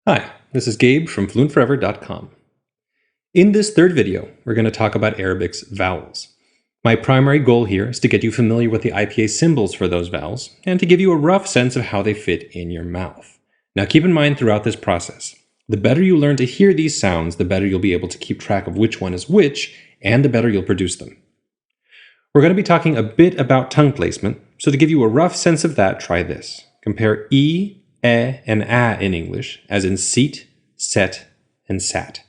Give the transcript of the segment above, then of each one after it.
Hi, this is Gabe from FluentForever.com. In this third video, we're going to talk about Arabic's vowels. My primary goal here is to get you familiar with the IPA symbols for those vowels and to give you a rough sense of how they fit in your mouth. Now keep in mind throughout this process, the better you learn to hear these sounds, the better you'll be able to keep track of which one is which, and the better you'll produce them. We're going to be talking a bit about tongue placement, so to give you a rough sense of that, try this. Compare E, and a in English, as in seat, set, and sat.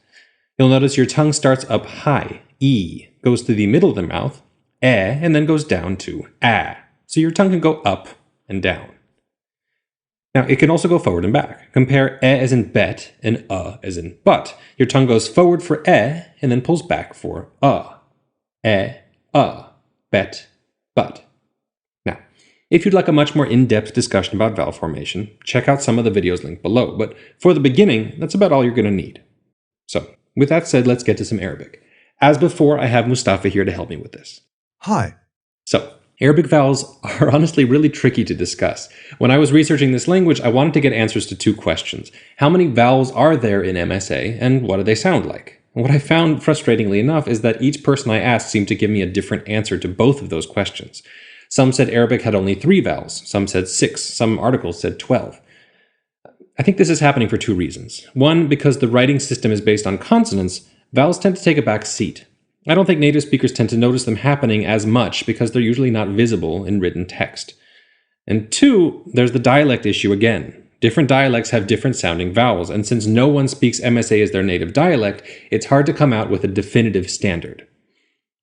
You'll notice your tongue starts up high, E, goes through the middle of the mouth, and then goes down to a. So your tongue can go up and down. Now, it can also go forward and back. Compare as in bet and as in but. Your tongue goes forward for and then pulls back for bet, but. Now, if you'd like a much more in-depth discussion about vowel formation, check out some of the videos linked below, but for the beginning, that's about all you're going to need. So, with that said, let's get to some Arabic. As before, I have Mustafa here to help me with this. Hi. So, Arabic vowels are honestly really tricky to discuss. When I was researching this language, I wanted to get answers to two questions. How many vowels are there in MSA, and what do they sound like? And what I found, frustratingly enough, is that each person I asked seemed to give me a different answer to both of those questions. Some said Arabic had only 3 vowels, some said 6, some articles said 12. I think this is happening for 2 reasons. One, because the writing system is based on consonants, vowels tend to take a back seat. I don't think native speakers tend to notice them happening as much because they're usually not visible in written text. And 2, there's the dialect issue again. Different dialects have different sounding vowels, and since no one speaks MSA as their native dialect, it's hard to come out with a definitive standard.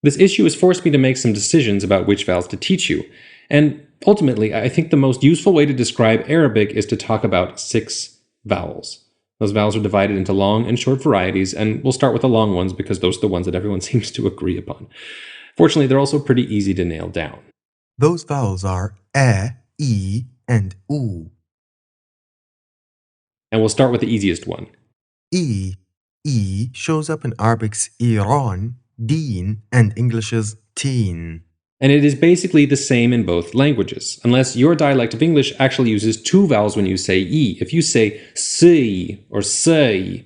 This issue has forced me to make some decisions about which vowels to teach you, and ultimately, I think the most useful way to describe Arabic is to talk about 6 vowels. Those vowels are divided into long and short varieties, and we'll start with the long ones because those are the ones that everyone seems to agree upon. Fortunately, they're also pretty easy to nail down. Those vowels are e, and u. And we'll start with the easiest one. E shows up in Arabic's Iran, deen, and English's teen. And it is basically the same in both languages, unless your dialect of English actually uses 2 vowels when you say E. If you say si or say,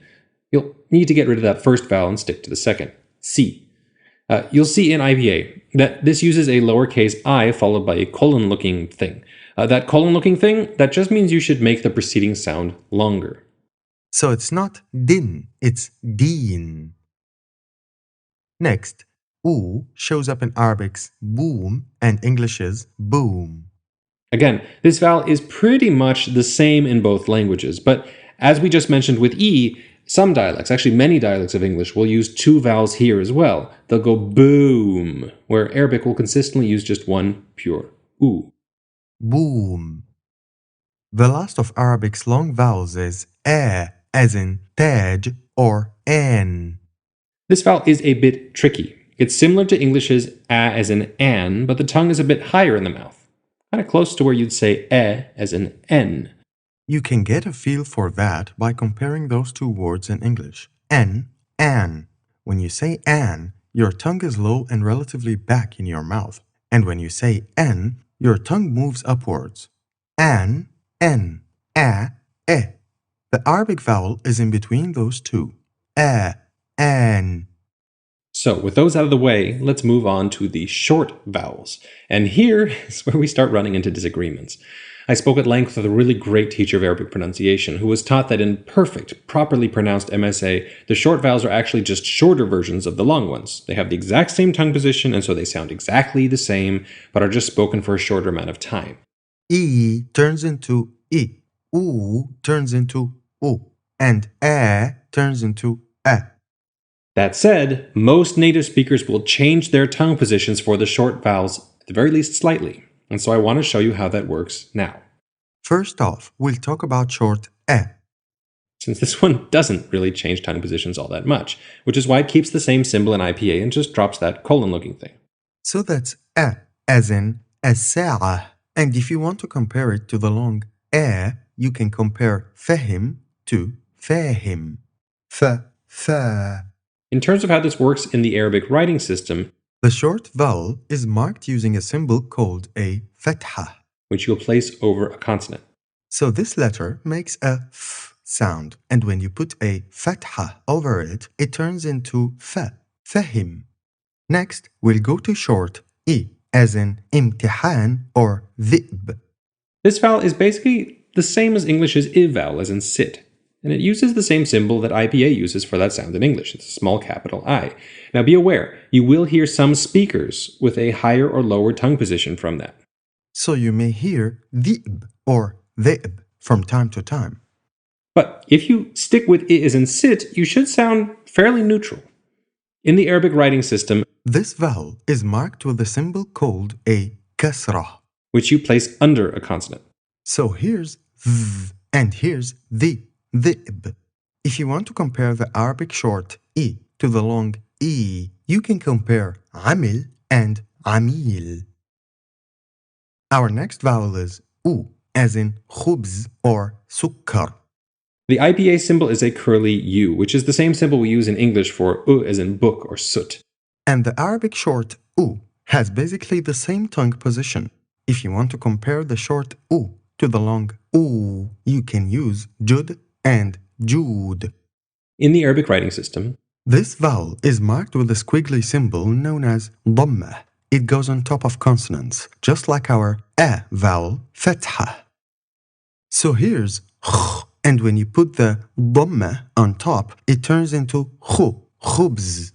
you'll need to get rid of that first vowel and stick to the second, si. You'll see in IPA that this uses a lowercase I followed by a colon-looking thing. That colon-looking thing, that just means you should make the preceding sound longer. So it's not din, it's deen. Next, u shows up in Arabic's boom and English's boom. Again, this vowel is pretty much the same in both languages, but as we just mentioned with E, some dialects, actually many dialects of English, will use 2 vowels here as well. They'll go boom, where Arabic will consistently use just one pure oo. Boom. The last of Arabic's long vowels is e, as in taj or an. This vowel is a bit tricky. It's similar to English's a as in an, but the tongue is a bit higher in the mouth. Kind of close to where you'd say e as in n. You can get a feel for that by comparing those 2 words in English. An. When you say an, your tongue is low and relatively back in your mouth. And when you say n, your tongue moves upwards. An, a, e. The Arabic vowel is in between those 2. An. So, with those out of the way, let's move on to the short vowels. And here is where we start running into disagreements. I spoke at length with a really great teacher of Arabic pronunciation who was taught that in perfect, properly pronounced MSA, the short vowels are actually just shorter versions of the long ones. They have the exact same tongue position, and so they sound exactly the same, but are just spoken for a shorter amount of time. E turns into I, U turns into U, and E turns into E. That said, most native speakers will change their tongue positions for the short vowels, at the very least slightly, and so I want to show you how that works now. First off, we'll talk about short E. Since this one doesn't really change tongue positions all that much, which is why it keeps the same symbol in IPA and just drops that colon-looking thing. So that's E, as in as-sa'a. And if you want to compare it to the long E, you can compare fahim to fahim. Fa. In terms of how this works in the Arabic writing system, the short vowel is marked using a symbol called a fatha, which you'll place over a consonant. So this letter makes a f sound, and when you put a fatha over it, it turns into fa, fahim. Next, we'll go to short I, as in imtihan or dhi'b. This vowel is basically the same as English's I vowel, as in sit, and it uses the same symbol that IPA uses for that sound in English. It's a small capital I. Now be aware, you will hear some speakers with a higher or lower tongue position from that. So you may hear dhi'b or dhi'b from time to time. But if you stick with I as in sit, you should sound fairly neutral. In the Arabic writing system, This vowel is marked with a symbol called a kasrah. which you place under a consonant. So here's th and here's dhi'b. If you want to compare the Arabic short I to the long I, you can compare amil and amil. Our next vowel is U, as in khubz or sukkar. The IPA symbol is a curly U, which is the same symbol we use in English for as in book or soot. And the Arabic short U has basically the same tongue position. If you want to compare the short U to the long U, you can use jud and jud. In the Arabic writing system, This vowel is marked with a squiggly symbol known as dhammah. It goes on top of consonants, just like our a vowel, fatha. So here's kh, and when you put the dhammah on top, it turns into khu, khubz.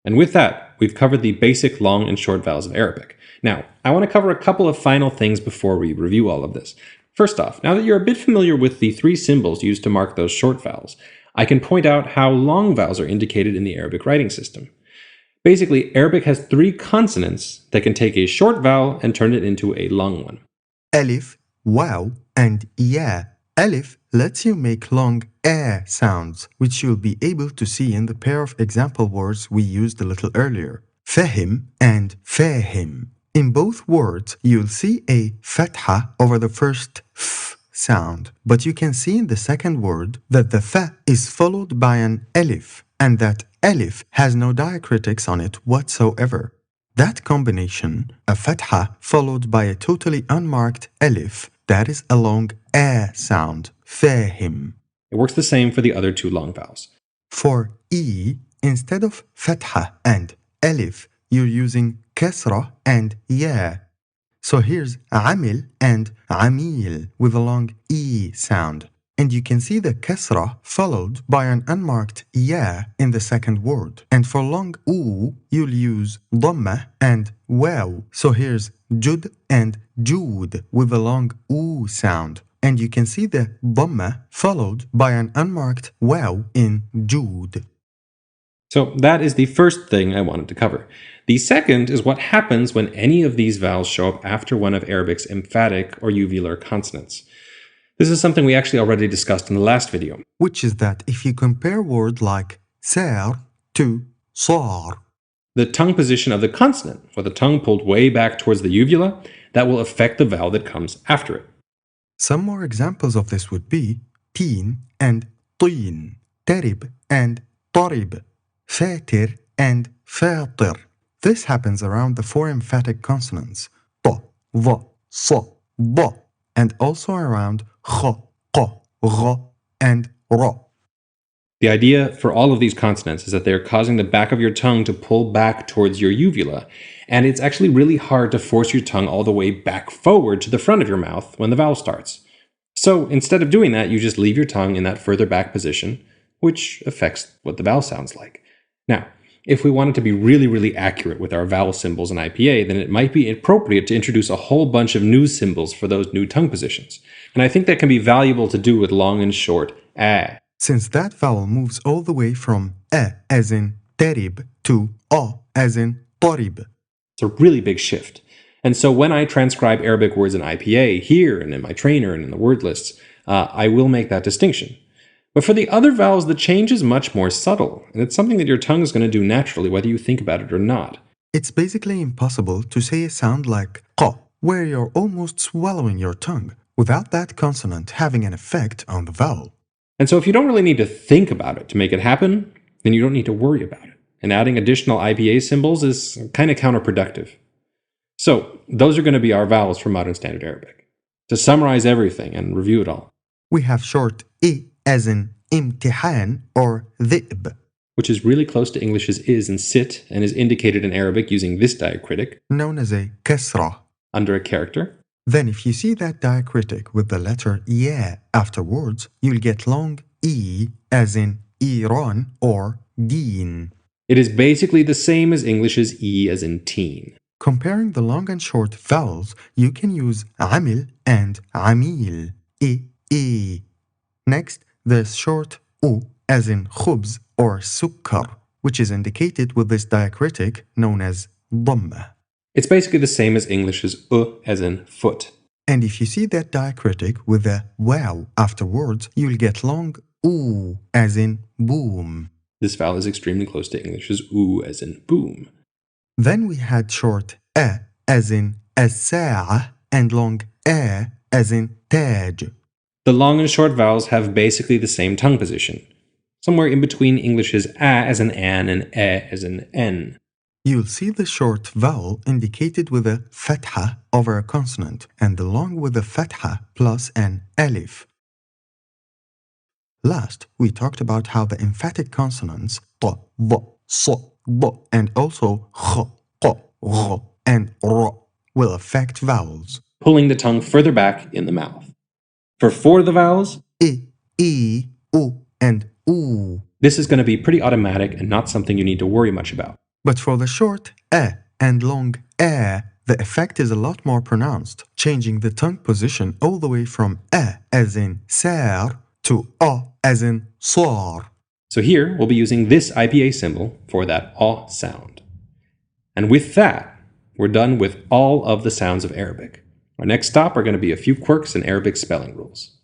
and with that, we've covered the basic long and short vowels of Arabic. Now, I want to cover a couple of final things before we review all of this. First off, now that you're a bit familiar with the three symbols used to mark those short vowels, I can point out how long vowels are indicated in the Arabic writing system. Basically, Arabic has three consonants that can take a short vowel and turn it into a long one. Alif, waw, and ya. Alif lets you make long a sounds, which you'll be able to see in the pair of example words we used a little earlier, fahim and fahim. In both words, you'll see a fatha over the first f sound, but you can see in the second word that the fa is followed by an alif, and that alif has no diacritics on it whatsoever. That combination, a fatha followed by a totally unmarked alif, that is a long a sound, fahim. It works the same for the other two long vowels. For E, instead of fatha and alif, you're using kasra and ya. So here's amil and amil with a long E sound. And you can see the kasra followed by an unmarked ya in the second word. And for long U, you'll use dhamma and waw. So here's jud and jud with a long U sound. And you can see the dhamma followed by an unmarked waw in jud. So that is the first thing I wanted to cover. The second is what happens when any of these vowels show up after one of Arabic's emphatic or uvular consonants. This is something we actually already discussed in the last video. Which is that if you compare words like sar to sar, The tongue position of the consonant, or the tongue pulled way back towards the uvula, that will affect the vowel that comes after it. some more examples of this would be teen and teen, tarib and tarib, fatir and fatir. This happens around the four emphatic consonants, ta, va, sa, da, and also around kha, qa, gha, and ra. The idea for all of these consonants is that they're causing the back of your tongue to pull back towards your uvula, and it's actually really hard to force your tongue all the way back forward to the front of your mouth when the vowel starts. So instead of doing that, you just leave your tongue in that further back position, which affects what the vowel sounds like. Now, if we wanted to be really accurate with our vowel symbols in IPA, then it might be appropriate to introduce a whole bunch of new symbols for those new tongue positions. And I think that can be valuable to do with long and short a. Since that vowel moves all the way from a as in tarib to a as in tarib. It's a really big shift. And so when I transcribe Arabic words in IPA here and in my trainer and in the word lists, I will make that distinction. But for the other vowels, the change is much more subtle, and it's something that your tongue is going to do naturally whether you think about it or not. It's basically impossible to say a sound like qa, where you're almost swallowing your tongue, without that consonant having an effect on the vowel. And so if you don't really need to think about it to make it happen, then you don't need to worry about it. And adding additional IPA symbols is kind of counterproductive. So those are going to be our vowels for Modern Standard Arabic. To summarize everything and review it all. We have short I as in imtihan or dhi'b, which is really close to English's is and sit and is indicated in Arabic using this diacritic known as a kasra. under a character. Then if you see that diacritic with the letter ya afterwards, you'll get long e as in Iran or deen. It is basically the same as English's e as in teen. Comparing the long and short vowels, you can use amil and amil. E. Next, the short u as in khubz or sukkar, which is indicated with this diacritic known as dhamma. It's basically the same as English's as in foot. And if you see that diacritic with a wow afterwards, you'll get long oo as in boom. This vowel is extremely close to English's oo as in boom. Then we had short a as in as-sa'a and long a as in taj. The long and short vowels have basically the same tongue position, somewhere in between English's a as in an and e as in n. You'll see the short vowel indicated with a fatha over a consonant and the long with a fatha plus an alif. Last, we talked about how the emphatic consonants t, v, s, b, and also kh, q, gh, and r will affect vowels. Pulling the tongue further back in the mouth. For 4 of the vowels, I, e, u, and oo. this is going to be pretty automatic and not something you need to worry much about. But for the short a and long a, the effect is a lot more pronounced, changing the tongue position all the way from a as in sar to a as in sar. So here we'll be using this IPA symbol for that a sound. And with that, we're done with all of the sounds of Arabic. Our next stop are going to be a few quirks in Arabic spelling rules.